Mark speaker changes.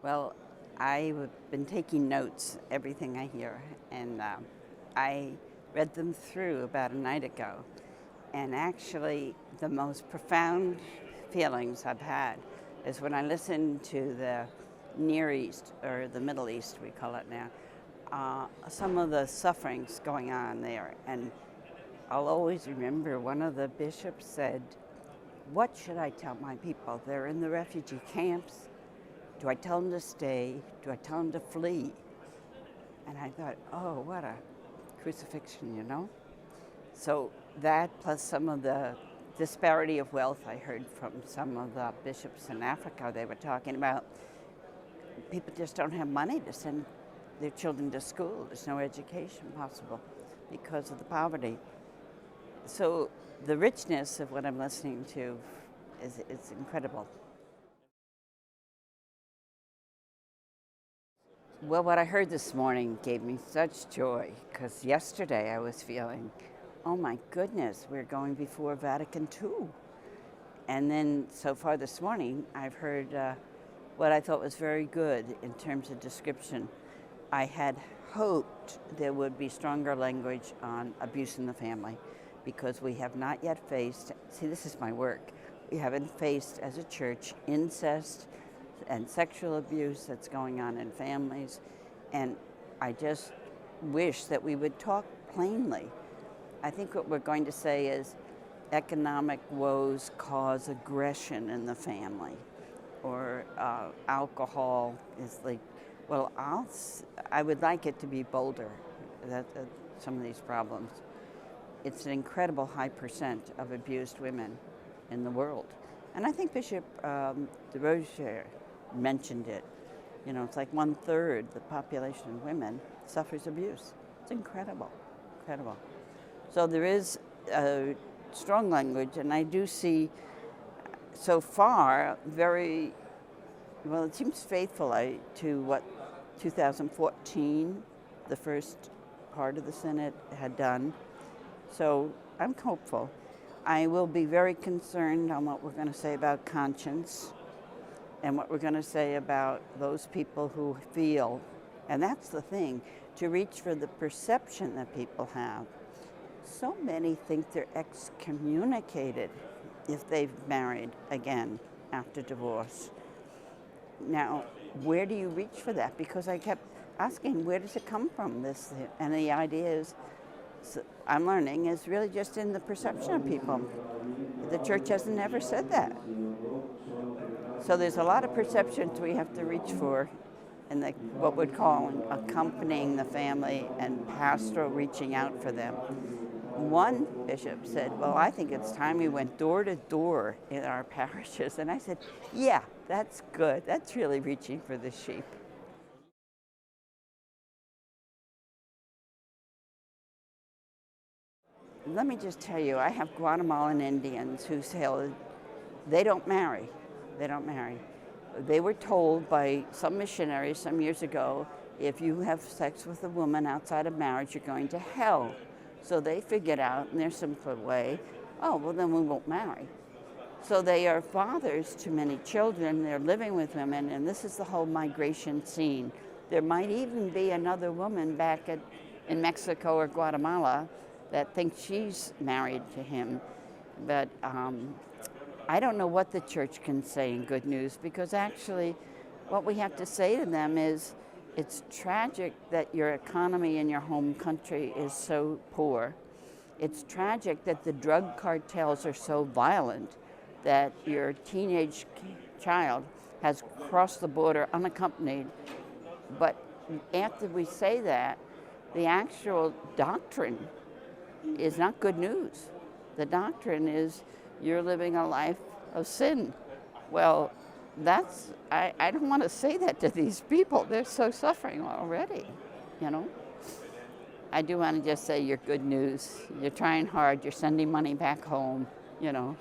Speaker 1: Well, I've been taking notes, everything I hear, and I read them through about a night ago. And actually, the most profound feelings I've had is when I listen to the Near East, or the Middle East, we call it now, some of the sufferings going on there. And I'll always remember one of the bishops said, "What should I tell my people? They're in the refugee camps. Do I tell them to stay? Do I tell them to flee?" And I thought, oh, what a crucifixion, you know? So that, plus some of the disparity of wealth I heard from some of the bishops in Africa, they were talking about people just don't have money to send their children to school. There's no education possible because of the poverty. So the richness of what I'm listening to is incredible. Well, what I heard this morning gave me such joy, because yesterday I was feeling, oh my goodness, we're going before Vatican II. And then so far this morning, I've heard what I thought was very good in terms of description. I had hoped there would be stronger language on abuse in the family, because we have not yet faced, see, this is my work, we haven't faced as a church incest and sexual abuse that's going on in families. And I just wish that we would talk plainly. I think what we're going to say is economic woes cause aggression in the family, or alcohol is like, well, I would like it to be bolder, that some of these problems. It's an incredible high percent of abused women in the world. And I think Bishop DeRozier mentioned it. You know, it's like 1/3 the population of women suffers abuse. It's incredible, incredible. So there is strong language, and I do see so far very, well, it seems faithful to what 2014, the first part of the Synod, had done. So I'm hopeful. I will be very concerned on what we're going to say about conscience and what we're going to say about those people who feel, and that's the thing, to reach for the perception that people have. So many think they're excommunicated if they've married again after divorce. Now, where do you reach for that? Because I kept asking, where does it come from, this? And the idea is, I'm learning, is really just in the perception of people. The church hasn't ever said that. So there's a lot of perceptions we have to reach for in what we'd call accompanying the family and pastoral reaching out for them. One bishop said, well, I think it's time we went door to door in our parishes. And I said, yeah, that's good. That's really reaching for the sheep. Let me just tell you, I have Guatemalan Indians who say they don't marry. They don't marry. They were told by some missionaries some years ago, if you have sex with a woman outside of marriage, you're going to hell. So they figured out in their simple way, oh, well, then we won't marry. So they are fathers to many children. They're living with women, and this is the whole migration scene. There might even be another woman back in Mexico or Guatemala that thinks she's married to him. But I don't know what the church can say in good news, because actually what we have to say to them is, it's tragic that your economy in your home country is so poor. It's tragic that the drug cartels are so violent that your teenage child has crossed the border unaccompanied. But after we say that, the actual doctrine is not good news. The doctrine is you're living a life of sin. Well, I don't want to say that to these people. They're so suffering already, you know. I do want to just say you're good news. You're trying hard. You're sending money back home, you know.